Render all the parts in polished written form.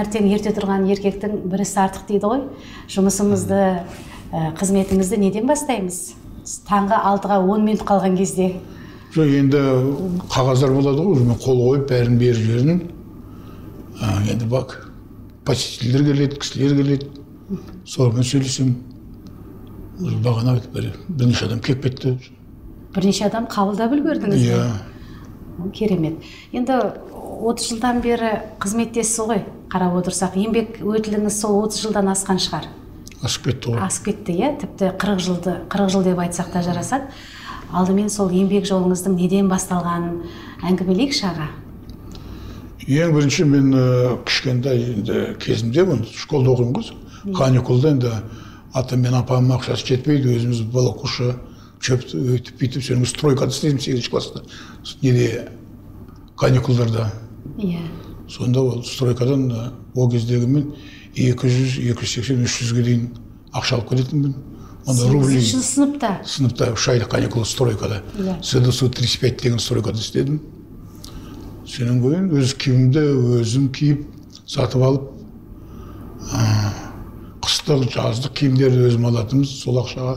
Ертең ерте тұрған еркектің бірісі артық дейді ғой. Жұмысымызды, қызметімізді неден бастаймыз? Таңғы 6-ға 10 минут қалған кезде. Енді қағаздар болады ғой, мен қол қойып бәрін беріп жібердім. Енді бак, посетительдер келеді, кісілер келеді. Солармен сөйлесем, бағана бірнеше адам келіп кетті. Бірнеше адам қабылдап үлгердіңіз бе? Иә. Керемет. Енді 30 жылдан бері қызметтесіз ғой, қарап отырсақ, еңбек өтіліңіз сол 30 жылдан асқан шығар. Асып кетті ғой. Асып кетті, иә, тіпті 40 жыл деп айтсақ та жарасады. Алдымен сол еңбек жолыңыздың неден басталғанын әңгімелейікші аға. Ең бірінші мен кішкентай кезімде школда оқимын ғой. Каникулда енді ата мен апамның ақшасы жетпейді, өзіміз балақушы шөпті өйтіп бүйтіп сенің стройкада істедім 8-ші класста. Неде каникулдарда. Иә. Сонда ол стройкадан о кездегі мен 200, 280, 300-ге дейін ақша алып келетінмін. 8-ші сыныпта? Сыныпта 3 айлық каникул стройкада. СДСУ 35 деген стройкада істедім. Сенің көйін өз киімімді өзім киіп, сатып алып, қыстық, жаздық киімдерді өзім алатынбыз, сол ақшаға.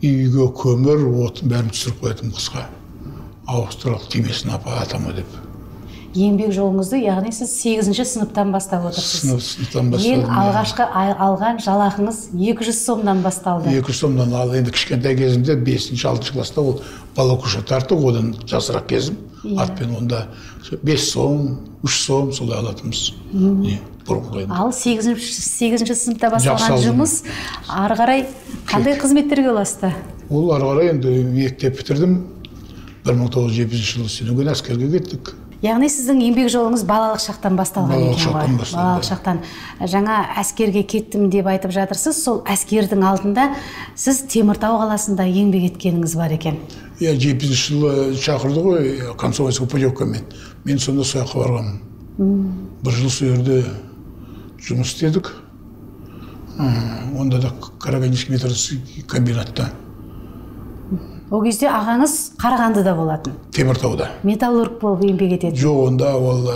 Үйге көмір, отын бәрін түсіріп қоятын қысқа. Ауыстыралық тимесін апа атама деп. Еңбек жолыңызды, яғни сіз 8-ші сыныптан бастап отырсыз. Сыныптан бастадым. Ең алғашқы алған жалақыңыз 200 сомнан басталды. 200 сомнан ал, енді кішкентай кезімде 5-6 класста ол балақушы тарттық, одан жасырақ кезім. Атпен онда 5 сом, 3 сом солай алатынбыз. Ал 8-ші сыныпта басталған жұмыс ары қарай қандай қызметтерге ұласты? Ол ары қарай енді мектеп бітірдім. 1970 жылы сенен әскерге кеттік. Яғни сіздің еңбек жолыңыз балалық шақтан басталған екен ғой. Балалық шақтан. Жаңа әскерге кеттім деп айтып жатырсыз. Сол әскердің алдында сіз Теміртау қаласында еңбек еткеніңіз бар екен. 70 жылы шақырды ғой, комсомольский путевкамен. Мен сонда сояққа барғанмын. Бір жыл сол жерде жұмыс істедік. Онда да Карагандинский металлургический комбинатта. О кезде ағаңыз Қарағандыда болатын? Теміртауда. Металлург болып еңбек етеді? Жоқ, онда ол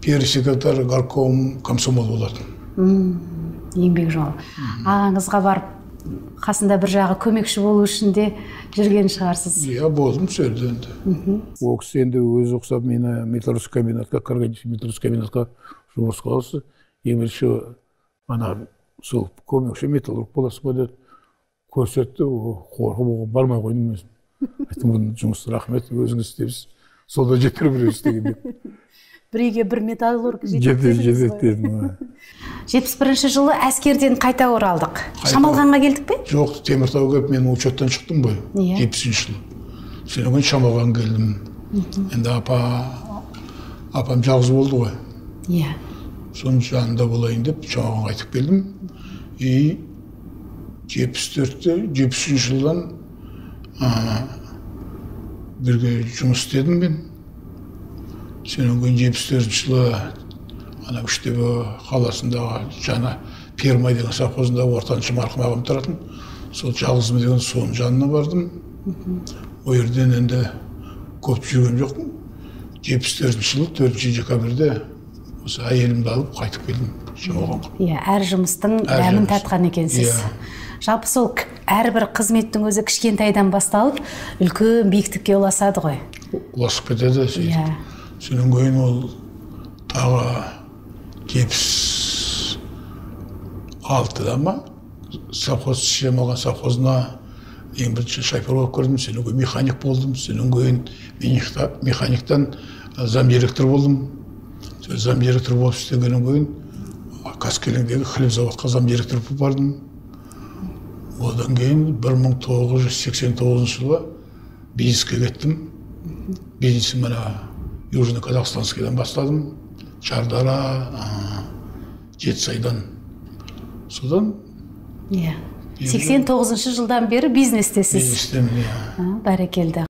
первый секретарь горком комсомол болатын. Еңбек жолы. Ағаңызға барып, қасында бір жағы көмекші болу үшін де жүрген шығарсыз? Иә, болдым сөйлді енді. Ол кісі енді өзі ұқсап мені металлургический комбинатқа, Карагандинский металлургический комбинатқа жұмысқа алды. Ең бірінші сол көмекші металлург боласыз ба деді. Көрсетті, қорқып бармай қойдым өзім. Айтым, бұның жұмысты рахмет, өзіңіз істейсіз. Солда жетер бір істеген деп. Бір үйге бір металлург жететтедіңіз ғой. 71 жылы әскерден қайта оралдық. Шамалғанға келдік пе? Жоқ, Теміртауға келіп мен учеттан шықтым ғой, 70 жылы. Сенен кейін Шамалған келдім. Енді апам жалғыз болды ғой. Иә. Соның жанында болайын деп Шамалғанға қайтып келдім. 73 жылдан бірге жұмыс істедім мен. Сенен кейін 74 жылы Үштөбе қаласындағы жаңа Пермай деген совхозында ортаншы марқұм ағам тұратын. Сол жалғызым деген соның жанына бардым. О жерден енді көп жүрген жоқпын. 74 жылы 4 декабрьде осы әйелімді алып қайтып келдім Шамалғанға. Иә, әр жұмыстың дәмін татқан екенсіз. Жалпы сол әрбір қызметтің өзі кішкентайдан басталып, үлкен биіктікке ұласады ғой. Ұласып кетеді. Сенен кейін ол тағы 76-да ма совхоз Шамалған совхозына ең бірінші шофер болып кірдім. Сенен кейін механик болдым. Сенен кейін механиктан замдиректор болдым. Замдиректор болып істегеннен кейін Қаскелеңдегі хлеб заводқа замдиректор болып бардым. Одан кейін 1989 жылы бизнеске кеттім. Бизнесім Южно-Казахстанскийден бастадым. Шардара, Жетісайдан. Содан? 89 жылдан бері бизнестесіз. Бизнестен, иә. Бәрекелді.